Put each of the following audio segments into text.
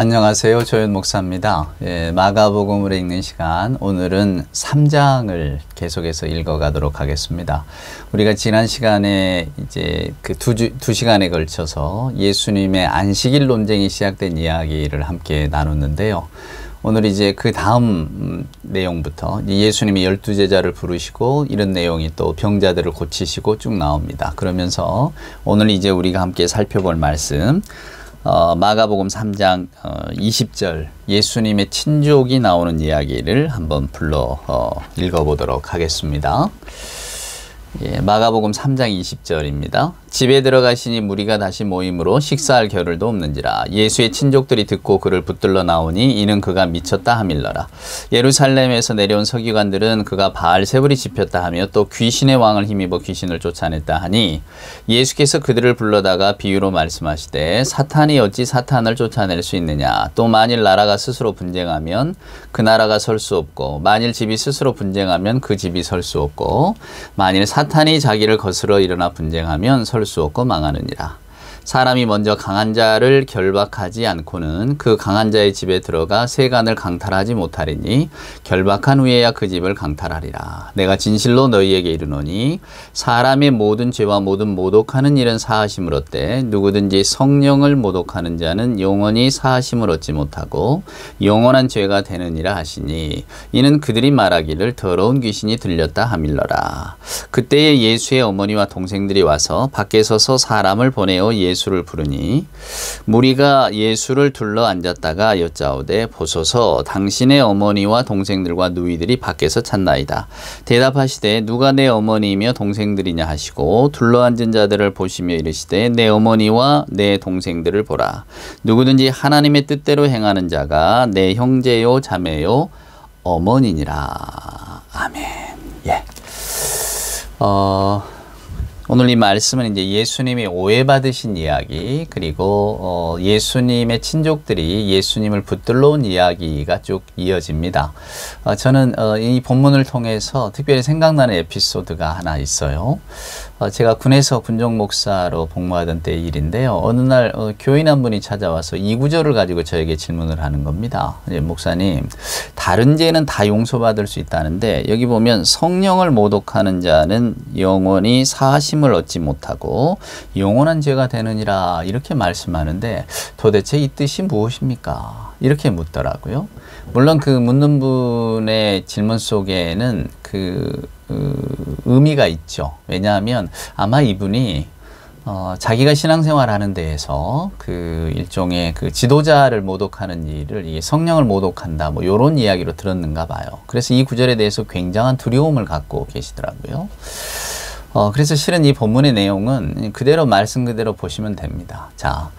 안녕하세요. 조현 목사입니다. 마가복음을 읽는 시간, 오늘은 3장을 계속해서 읽어가도록 하겠습니다. 우리가 지난 시간에 이제 그 두 시간에 걸쳐서 예수님의 안식일 논쟁이 시작된 이야기를 함께 나눴는데요. 오늘 이제 그 다음 내용부터 예수님이 12제자를 부르시고 이런 내용이 또 병자들을 고치시고 쭉 나옵니다. 그러면서 오늘 이제 우리가 함께 살펴볼 말씀, 마가복음 3장 20절 예수님의 친족이 나오는 이야기를 한번 불러 읽어보도록 하겠습니다. 마가복음 3장 20절입니다. 집에 들어가시니 무리가 다시 모임으로 식사할 겨를도 없는지라. 예수의 친족들이 듣고 그를 붙들러 나오니 이는 그가 미쳤다 하밀러라. 예루살렘에서 내려온 서기관들은 그가 바알세불이 집혔다 하며 또 귀신의 왕을 힘입어 귀신을 쫓아냈다 하니 예수께서 그들을 불러다가 비유로 말씀하시되 사탄이 어찌 사탄을 쫓아낼 수 있느냐. 또 만일 나라가 스스로 분쟁하면 그 나라가 설 수 없고 만일 집이 스스로 분쟁하면 그 집이 설 수 없고 만일 사탄이 자기를 거스러 일어나 분쟁하면 설 수 없고 망하느니라. 사람이 먼저 강한 자를 결박하지 않고는 그 강한 자의 집에 들어가 세간을 강탈하지 못하리니 결박한 후에야 그 집을 강탈하리라. 내가 진실로 너희에게 이르노니 사람의 모든 죄와 모든 모독하는 일은 사하심을 얻되 누구든지 성령을 모독하는 자는 영원히 사하심을 얻지 못하고 영원한 죄가 되느니라 하시니 이는 그들이 말하기를 더러운 귀신이 들렸다 하밀러라. 그때에 예수의 어머니와 동생들이 와서 밖에 서서 사람을 보내어 예수를 부르니 무리가 예수를 둘러 앉았다가 여짜오되 보소서 당신의 어머니와 동생들과 누이들이 밖에서 찾나이다. 대답하시되 누가 내 어머니이며 동생들이냐 하시고 둘러 앉은 자들을 보시며 이르시되 내 어머니와 내 동생들을 보라. 누구든지 하나님의 뜻대로 행하는 자가 내 형제요 자매요 어머니니라. 아멘. 오늘 이 말씀은 이제 예수님이 오해받으신 이야기, 그리고 예수님의 친족들이 예수님을 붙들러 온 이야기가 쭉 이어집니다. 저는 이 본문을 통해서 특별히 생각나는 에피소드가 하나 있어요. 제가 군에서 군종 목사로 복무하던 때의 일인데요. 어느 날 교인 한 분이 찾아와서 이 구절을 가지고 저에게 질문을 하는 겁니다. 목사님, 다른 죄는 다 용서받을 수 있다는데 여기 보면 성령을 모독하는 자는 영원히 사하심을 얻지 못하고 영원한 죄가 되느니라 이렇게 말씀하는데 도대체 이 뜻이 무엇입니까? 이렇게 묻더라고요. 물론 그 묻는 분의 질문 속에는 의미가 있죠. 왜냐하면 아마 이분이 자기가 신앙생활하는 데에서 그 일종의 그 지도자를 모독하는 일을 이 성령을 모독한다 뭐 이런 이야기로 들었는가 봐요. 그래서 이 구절에 대해서 굉장한 두려움을 갖고 계시더라고요. 그래서 실은 이 본문의 내용은 그대로 말씀 그대로 보시면 됩니다. 자,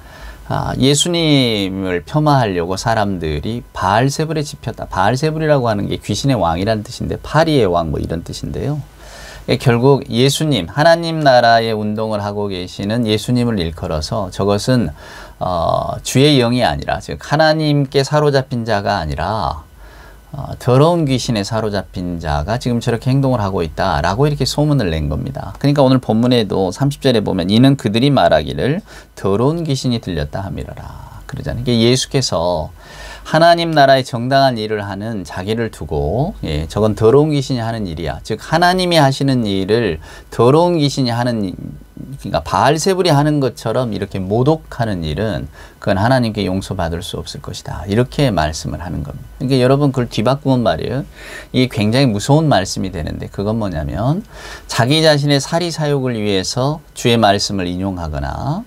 예수님을 폄하하려고 사람들이 바알세불에 집혔다. 바알세불이라고 하는 게 귀신의 왕이라는 뜻인데 파리의 왕 뭐 이런 뜻인데요. 결국 예수님, 하나님 나라의 운동을 하고 계시는 예수님을 일컬어서 저것은 주의 영이 아니라 즉 하나님께 사로잡힌 자가 아니라 더러운 귀신에 사로잡힌 자가 지금 저렇게 행동을 하고 있다라고 이렇게 소문을 낸 겁니다. 그러니까 오늘 본문에도 30절에 보면 이는 그들이 말하기를 더러운 귀신이 들렸다 하밀어라 그러잖아요. 이게 예수께서 하나님 나라의 정당한 일을 하는 자기를 두고 저건 더러운 귀신이 하는 일이야. 즉 하나님이 하시는 일을 더러운 귀신이 하는, 그러니까 바알세불이 하는 것처럼 이렇게 모독하는 일은 그건 하나님께 용서받을 수 없을 것이다. 이렇게 말씀을 하는 겁니다. 그러니까 여러분 그걸 뒤바꾸면 말이에요. 이게 굉장히 무서운 말씀이 되는데 그건 뭐냐면 자기 자신의 사리사욕을 위해서 주의 말씀을 인용하거나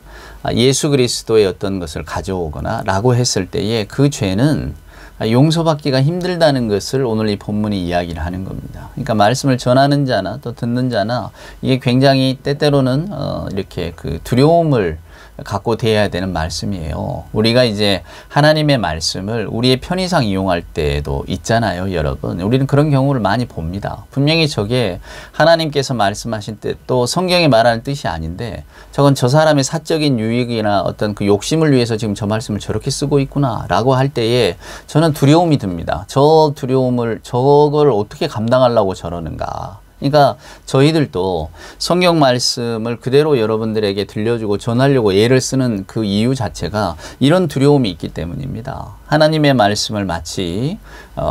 예수 그리스도의 어떤 것을 가져오거나 라고 했을 때에 그 죄는 용서받기가 힘들다는 것을 오늘 이 본문이 이야기를 하는 겁니다. 그러니까 말씀을 전하는 자나 또 듣는 자나 이게 굉장히 때때로는 이렇게 그 두려움을 갖고 대해야 되는 말씀이에요. 우리가 이제 하나님의 말씀을 우리의 편의상 이용할 때도 있잖아요, 여러분. 우리는 그런 경우를 많이 봅니다. 분명히 저게 하나님께서 말씀하신 때 또 성경이 말하는 뜻이 아닌데 저건 저 사람의 사적인 유익이나 어떤 그 욕심을 위해서 지금 저 말씀을 저렇게 쓰고 있구나 라고 할 때에 저는 두려움이 듭니다. 저 두려움을, 저걸 어떻게 감당하려고 저러는가. 그러니까 저희들도 성경 말씀을 그대로 여러분들에게 들려주고 전하려고 예를 쓰는 그 이유 자체가 이런 두려움이 있기 때문입니다. 하나님의 말씀을 마치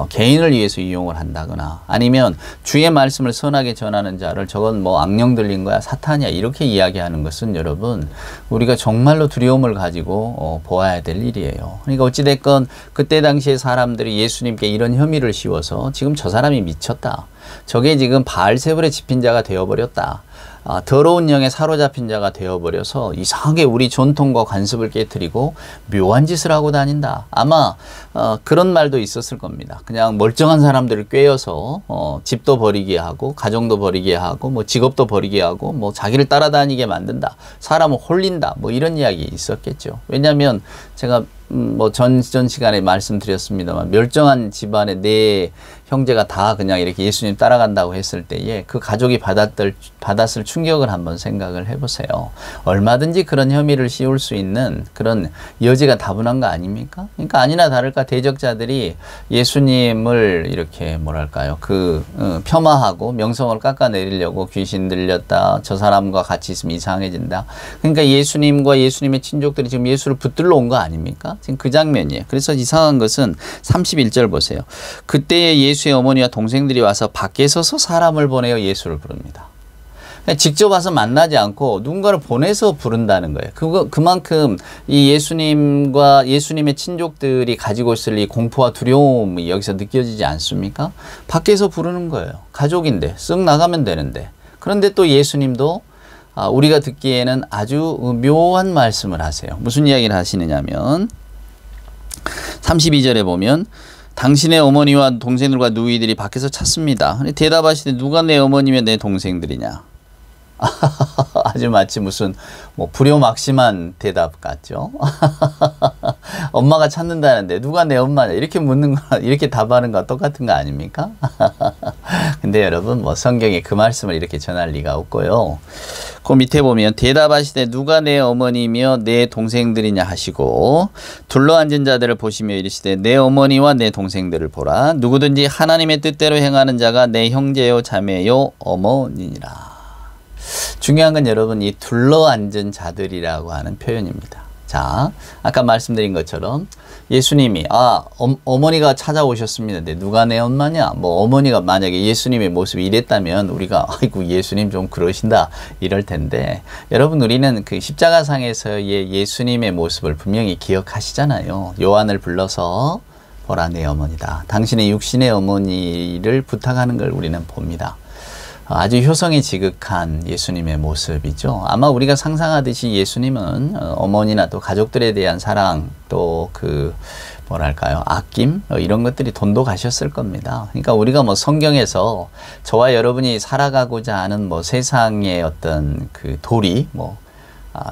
개인을 위해서 이용을 한다거나 아니면 주의 말씀을 선하게 전하는 자를 저건 뭐 악령 들린 거야, 사탄이야 이렇게 이야기하는 것은 여러분 우리가 정말로 두려움을 가지고 보아야 될 일이에요. 그러니까 어찌됐건 그때 당시에 사람들이 예수님께 이런 혐의를 씌워서 지금 저 사람이 미쳤다. 저게 지금 바알세불에 집힌 자가 되어버렸다. 더러운 영에 사로잡힌 자가 되어버려서 이상하게 우리 전통과 관습을 깨트리고 묘한 짓을 하고 다닌다. 아마 그런 말도 있었을 겁니다. 그냥 멀쩡한 사람들을 꿰어서 집도 버리게 하고 가정도 버리게 하고 뭐 직업도 버리게 하고 뭐 자기를 따라다니게 만든다. 사람을 홀린다. 뭐 이런 이야기 있었겠죠. 왜냐하면 제가 뭐 전 시간에 말씀드렸습니다만 멸정한 집안의 네 형제가 다 그냥 이렇게 예수님 따라간다고 했을 때에 그 가족이 받았을 충격을 한번 생각을 해보세요. 얼마든지 그런 혐의를 씌울 수 있는 그런 여지가 다분한 거 아닙니까? 그러니까 아니나 다를까 대적자들이 예수님을 이렇게 뭐랄까요 폄하하고 명성을 깎아내리려고 귀신 들렸다. 저 사람과 같이 있으면 이상해진다. 그러니까 예수님과 예수님의 친족들이 지금 예수를 붙들러 온 거 아닙니까? 지금 그 장면이에요. 그래서 이상한 것은 31절 보세요. 그때에 예수의 어머니와 동생들이 와서 밖에 서서 사람을 보내어 예수를 부릅니다. 직접 와서 만나지 않고 누군가를 보내서 부른다는 거예요. 그만큼 이 예수님과 예수님의 친족들이 가지고 있을 이 공포와 두려움이 여기서 느껴지지 않습니까? 밖에서 부르는 거예요. 가족인데 쓱 나가면 되는데. 그런데 또 예수님도 우리가 듣기에는 아주 묘한 말씀을 하세요. 무슨 이야기를 하시느냐면 32절에 보면 당신의 어머니와 동생들과 누이들이 밖에서 찾습니다. 대답하시되 누가 내 어머니며 내 동생들이냐. 아주 마치 무슨 뭐 불효막심한 대답 같죠. 엄마가 찾는다는데 누가 내 엄마냐 이렇게 묻는 거 이렇게 답하는 거 똑같은 거 아닙니까? 근데 여러분 뭐 성경에 그 말씀을 이렇게 전할 리가 없고요. 그 밑에 보면 대답하시되 누가 내 어머니며 내 동생들이냐 하시고 둘러앉은 자들을 보시며 이르시되 내 어머니와 내 동생들을 보라. 누구든지 하나님의 뜻대로 행하는 자가 내 형제요 자매요 어머니니라. 중요한 건 여러분 이 둘러앉은 자들이라고 하는 표현입니다. 자, 아까 말씀드린 것처럼 예수님이 어머니가 찾아오셨습니다. 근데 누가 내 엄마냐? 뭐 어머니가 만약에 예수님의 모습이 이랬다면 우리가 아이고 예수님 좀 그러신다 이럴 텐데 여러분 우리는 그 십자가상에서의 예수님의 모습을 분명히 기억하시잖아요. 요한을 불러서 보라 내 어머니다. 당신의 육신의 어머니를 부탁하는 걸 우리는 봅니다. 아주 효성이 지극한 예수님의 모습이죠. 아마 우리가 상상하듯이 예수님은 어머니나 또 가족들에 대한 사랑 또 뭐랄까요 아낌 이런 것들이 돈독하셨을 겁니다. 그러니까 우리가 뭐 성경에서 저와 여러분이 살아가고자 하는 뭐 세상의 어떤 그 도리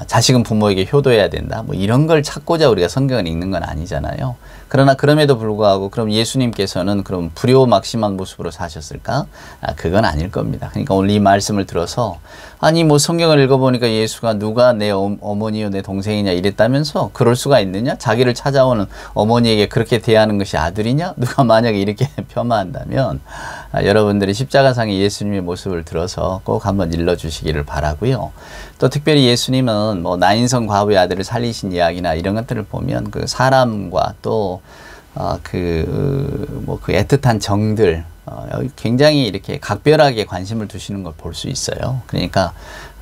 자식은 부모에게 효도해야 된다 뭐 이런 걸 찾고자 우리가 성경을 읽는 건 아니잖아요. 그러나 그럼에도 불구하고 그럼 예수님께서는 그럼 불효막심한 모습으로 사셨을까? 그건 아닐 겁니다. 그러니까 오늘 이 말씀을 들어서 아니 뭐 성경을 읽어보니까 예수가 누가 내 어머니요 내 동생이냐 이랬다면서 그럴 수가 있느냐? 자기를 찾아오는 어머니에게 그렇게 대하는 것이 아들이냐? 누가 만약에 이렇게 폄하한다면 여러분들이 십자가상의 예수님의 모습을 들어서 꼭 한번 일러주시기를 바라고요. 또 특별히 예수님은 뭐 나인성 과부의 아들을 살리신 이야기나 이런 것들을 보면 그 사람과 또 그 애틋한 정들 굉장히 이렇게 각별하게 관심을 두시는 걸 볼 수 있어요. 그러니까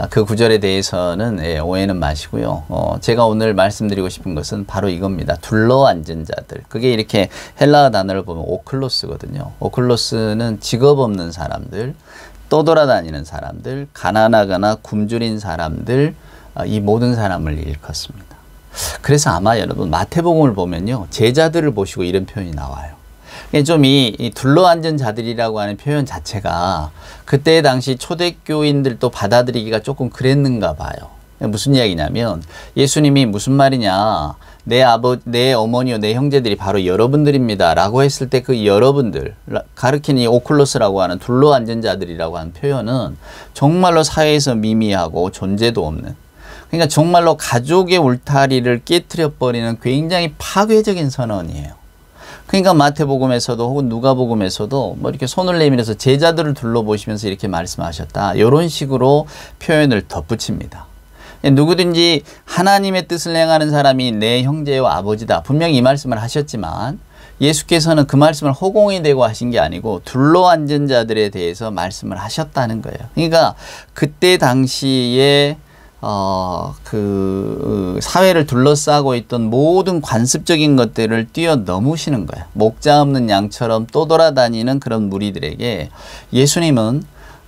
그 구절에 대해서는 오해는 마시고요. 제가 오늘 말씀드리고 싶은 것은 바로 이겁니다. 둘러앉은 자들. 그게 이렇게 헬라어 단어를 보면 오클로스거든요. 오클로스는 직업 없는 사람들, 떠돌아다니는 사람들, 가난하거나 굶주린 사람들, 이 모든 사람을 일컫습니다. 그래서 아마 여러분 마태복음을 보면요. 제자들을 보시고 이런 표현이 나와요. 좀 이 둘러앉은 자들이라고 하는 표현 자체가 그때 당시 초대교인들도 받아들이기가 조금 그랬는가 봐요. 무슨 이야기냐면 예수님이 무슨 말이냐 내 어머니요 내 형제들이 바로 여러분들입니다 라고 했을 때 그 여러분들 가르치는 이 오클로스라고 하는 둘러앉은 자들이라고 하는 표현은 정말로 사회에서 미미하고 존재도 없는 그러니까 정말로 가족의 울타리를 깨트려 버리는 굉장히 파괴적인 선언이에요. 그러니까 마태복음에서도 혹은 누가복음에서도 뭐 이렇게 손을 내밀어서 제자들을 둘러보시면서 이렇게 말씀하셨다. 이런 식으로 표현을 덧붙입니다. 누구든지 하나님의 뜻을 행하는 사람이 내 형제요 아버지다. 분명히 이 말씀을 하셨지만 예수께서는 그 말씀을 허공이 되고 하신 게 아니고 둘러앉은 자들에 대해서 말씀을 하셨다는 거예요. 그러니까 그때 당시에 사회를 둘러싸고 있던 모든 관습적인 것들을 뛰어넘으시는 거예요. 목자 없는 양처럼 떠돌아다니는 그런 무리들에게 예수님은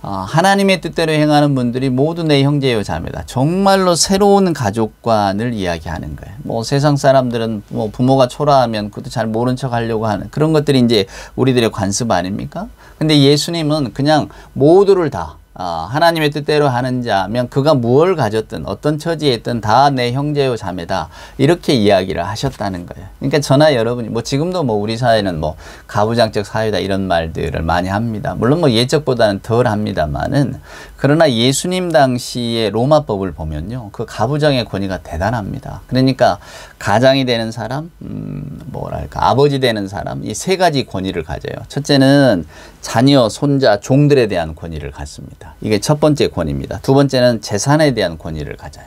하나님의 뜻대로 행하는 분들이 모두 내 형제요 자매다. 정말로 새로운 가족관을 이야기하는 거예요. 뭐 세상 사람들은 뭐 부모가 초라하면 그것도 잘 모른 척 하려고 하는 그런 것들이 이제 우리들의 관습 아닙니까? 근데 예수님은 그냥 모두를 다 하나님의 뜻대로 하는 자면 그가 무엇을 가졌든 어떤 처지에 있든 다 내 형제요 자매다 이렇게 이야기를 하셨다는 거예요. 그러니까 저나 여러분이 뭐 지금도 뭐 우리 사회는 뭐 가부장적 사회다 이런 말들을 많이 합니다. 물론 뭐 예적보다는 덜 합니다만은 그러나 예수님 당시의 로마법을 보면요 그 가부장의 권위가 대단합니다. 그러니까 가장이 되는 사람, 뭐랄까 아버지 되는 사람 이 세 가지 권위를 가져요. 첫째는 자녀, 손자, 종들에 대한 권위를 갖습니다. 이게 첫 번째 권위입니다. 두 번째는 재산에 대한 권위를 가져요.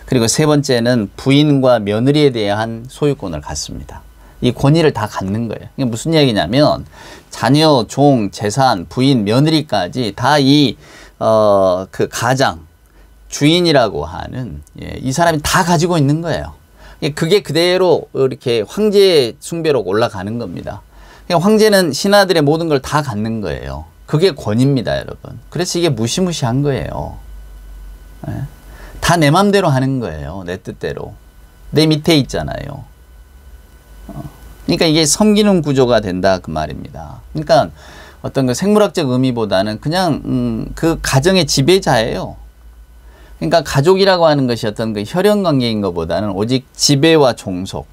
그리고 세 번째는 부인과 며느리에 대한 소유권을 갖습니다. 이 권위를 다 갖는 거예요. 이게 무슨 얘기냐면 자녀, 종, 재산, 부인, 며느리까지 다 그 가장, 주인이라고 하는 이 사람이 다 가지고 있는 거예요. 그게 그대로 이렇게 황제 숭배로 올라가는 겁니다. 그러니까 황제는 신하들의 모든 걸 다 갖는 거예요. 그게 권위입니다, 여러분. 그래서 이게 무시무시한 거예요. 다 내 맘대로 하는 거예요. 내 뜻대로. 내 밑에 있잖아요. 그러니까 이게 섬기는 구조가 된다 그 말입니다. 그러니까 어떤 그 생물학적 의미보다는 그냥 그 가정의 지배자예요. 그러니까 가족이라고 하는 것이 어떤 그 혈연 관계인 것보다는 오직 지배와 종속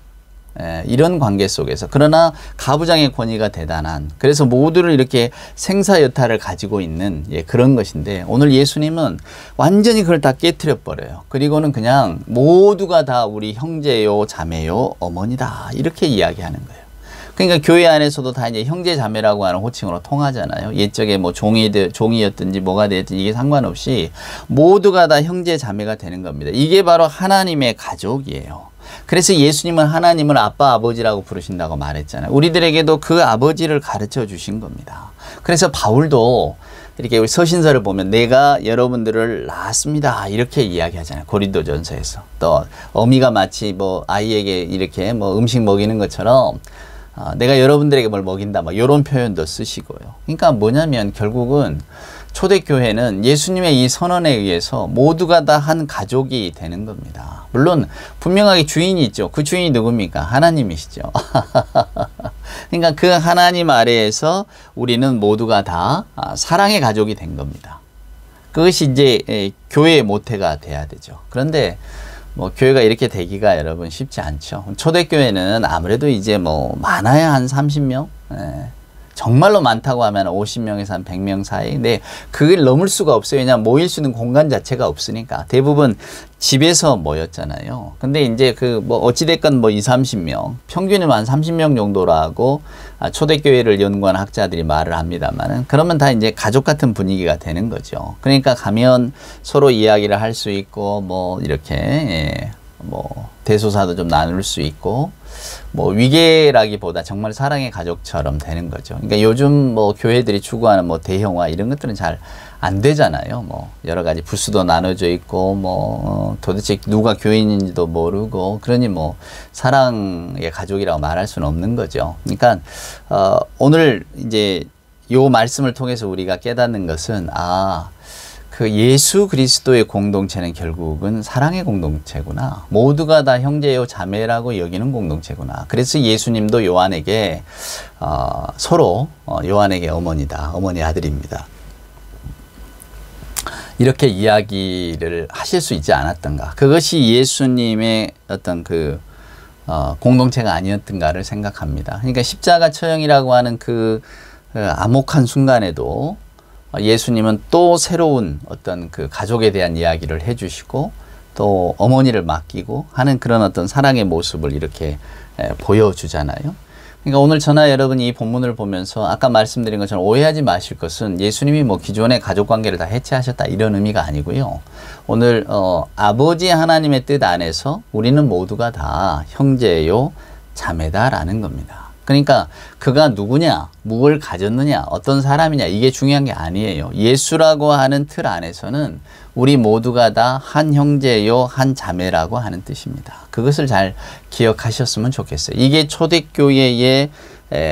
이런 관계 속에서 그러나 가부장의 권위가 대단한 그래서 모두를 이렇게 생사여탈을 가지고 있는 그런 것인데 오늘 예수님은 완전히 그걸 다 깨트려 버려요. 그리고는 그냥 모두가 다 우리 형제요 자매요 어머니다 이렇게 이야기하는 거예요. 그러니까 교회 안에서도 다 이제 형제 자매라고 하는 호칭으로 통하잖아요. 옛적에 뭐 종이였든지 뭐가 됐든지 이게 상관없이 모두가 다 형제 자매가 되는 겁니다. 이게 바로 하나님의 가족이에요. 그래서 예수님은 하나님을 아빠 아버지라고 부르신다고 말했잖아요. 우리들에게도 그 아버지를 가르쳐 주신 겁니다. 그래서 바울도 이렇게 우리 서신서를 보면 내가 여러분들을 낳았습니다 이렇게 이야기하잖아요. 고린도전서에서 또 어미가 마치 뭐 아이에게 이렇게 뭐 음식 먹이는 것처럼 내가 여러분들에게 뭘 먹인다 뭐 이런 표현도 쓰시고요. 그러니까 뭐냐면 결국은 초대교회는 예수님의 이 선언에 의해서 모두가 다 한 가족이 되는 겁니다. 물론 분명하게 주인이 있죠. 그 주인이 누굽니까? 하나님이시죠. 그러니까 그 하나님 아래에서 우리는 모두가 다 사랑의 가족이 된 겁니다. 그것이 이제 교회의 모태가 돼야 되죠. 그런데 뭐 교회가 이렇게 되기가 여러분 쉽지 않죠. 초대교회는 아무래도 이제 뭐 많아야 한 30명? 정말로 많다고 하면 50명에서 한 100명 사이. 근데 그걸 넘을 수가 없어요. 왜냐하면 모일 수 있는 공간 자체가 없으니까. 대부분 집에서 모였잖아요. 근데 이제 그 뭐 어찌됐건 뭐 20, 30명, 평균은 한 30명 정도라고 초대교회를 연구한 학자들이 말을 합니다만은 그러면 다 이제 가족 같은 분위기가 되는 거죠. 그러니까 가면 서로 이야기를 할 수 있고 뭐 이렇게 뭐 대소사도 좀 나눌 수 있고 뭐 위계라기보다 정말 사랑의 가족처럼 되는 거죠. 그러니까 요즘 뭐 교회들이 추구하는 뭐 대형화 이런 것들은 잘 안 되잖아요. 뭐 여러 가지 부스도 나눠져 있고 뭐 도대체 누가 교인인지도 모르고 그러니 뭐 사랑의 가족이라고 말할 수는 없는 거죠. 그러니까 오늘 이제 요 말씀을 통해서 우리가 깨닫는 것은 그 예수 그리스도의 공동체는 결국은 사랑의 공동체구나. 모두가 다 형제요 자매라고 여기는 공동체구나. 그래서 예수님도 요한에게 서로 요한에게 어머니다. 어머니 아들입니다. 이렇게 이야기를 하실 수 있지 않았던가. 그것이 예수님의 어떤 그 공동체가 아니었던가를 생각합니다. 그러니까 십자가 처형이라고 하는 그 암혹한 순간에도 예수님은 또 새로운 어떤 그 가족에 대한 이야기를 해주시고 또 어머니를 맡기고 하는 그런 어떤 사랑의 모습을 이렇게 보여주잖아요. 그러니까 오늘 저나 여러분이 이 본문을 보면서 아까 말씀드린 것처럼 오해하지 마실 것은 예수님이 뭐 기존의 가족 관계를 다 해체하셨다 이런 의미가 아니고요. 오늘 아버지 하나님의 뜻 안에서 우리는 모두가 다 형제요 자매다라는 겁니다. 그러니까 그가 누구냐, 무엇을 가졌느냐, 어떤 사람이냐 이게 중요한 게 아니에요. 예수라고 하는 틀 안에서는 우리 모두가 다 한 형제요 한 자매라고 하는 뜻입니다. 그것을 잘 기억하셨으면 좋겠어요. 이게 초대교회의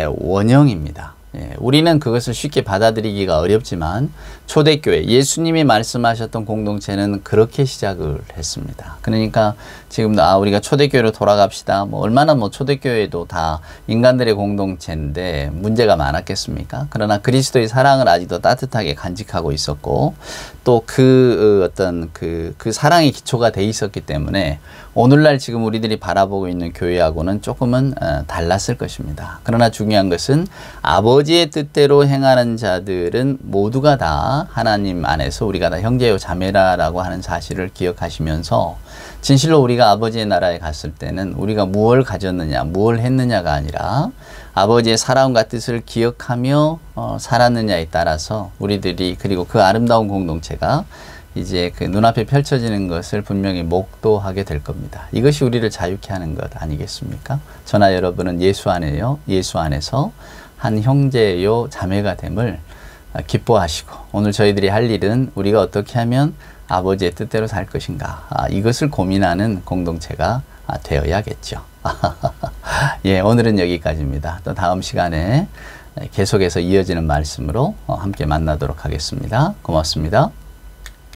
원형입니다. 우리는 그것을 쉽게 받아들이기가 어렵지만 초대교회, 예수님이 말씀하셨던 공동체는 그렇게 시작을 했습니다. 그러니까 지금도 우리가 초대교회로 돌아갑시다. 뭐 얼마나 뭐 초대교회도 다 인간들의 공동체인데 문제가 많았겠습니까? 그러나 그리스도의 사랑을 아직도 따뜻하게 간직하고 있었고 또 그 사랑의 기초가 돼 있었기 때문에 오늘날 지금 우리들이 바라보고 있는 교회하고는 조금은 달랐을 것입니다. 그러나 중요한 것은 아버지의 뜻대로 행하는 자들은 모두가 다 하나님 안에서 우리가 다 형제요 자매라라고 하는 사실을 기억하시면서 진실로 우리가 아버지의 나라에 갔을 때는 우리가 무엇을 가졌느냐, 무엇을 했느냐가 아니라 아버지의 사랑과 뜻을 기억하며 살았느냐에 따라서 우리들이 그리고 그 아름다운 공동체가 이제 그 눈앞에 펼쳐지는 것을 분명히 목도하게 될 겁니다. 이것이 우리를 자유케 하는 것 아니겠습니까? 저나 여러분은 예수 안에요. 예수 안에서 한 형제요 자매가 됨을 기뻐하시고 오늘 저희들이 할 일은 우리가 어떻게 하면 아버지의 뜻대로 살 것인가 이것을 고민하는 공동체가 되어야겠죠. 예, 오늘은 여기까지입니다. 또 다음 시간에 계속해서 이어지는 말씀으로 함께 만나도록 하겠습니다. 고맙습니다.